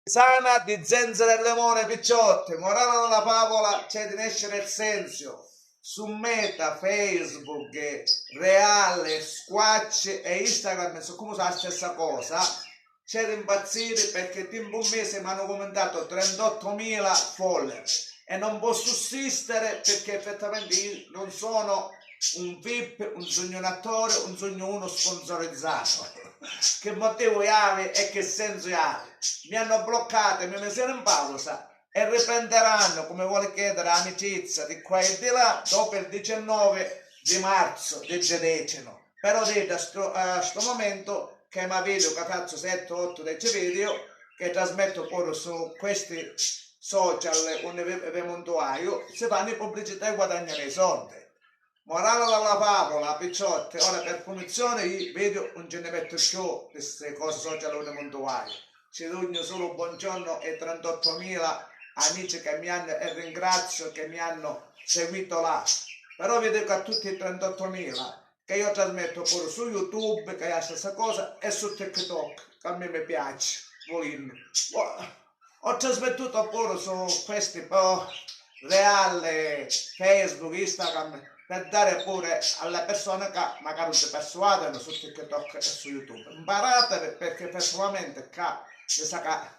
Sana di zenzero e limone picciotti, morale della favola c'è di nascere il senso. Su Meta, Facebook, Reale, Squatch e Instagram sono come la stessa cosa. C'è di impazzire perché in un mese mi hanno commentato 38.000 follower e non posso sussistere perché effettivamente io non sono un VIP, un sogno un attore, un sogno uno sponsorizzato. Che motivo hai e che senso hai? Mi hanno bloccato, mi misero in pausa e riprenderanno, come vuole chiedere, amicizia di qua e di là dopo il 19 di marzo del deceno. Però dite a sto momento che mi vedo che faccio 7-8 video che trasmetto pure su questi social dove vi montuaio, si fanno pubblicità e guadagnano i soldi. Morale della favola, picciotte, ora per punizione io vedo non ce ne metto più queste cose social nel montuaio. Ci sogno solo buongiorno e 38.000 amici che mi hanno, e ringrazio che mi hanno seguito là. Però vi dico a tutti i 38.000 che io trasmetto pure su YouTube, che è la stessa cosa, e su TikTok, che a me mi piace, volendo. Ho trasmettuto pure su questi Reale, Facebook, Instagram, per dare pure alle persone che magari non si persuadono su TikTok e su YouTube. Imparate perché personalmente mi sa che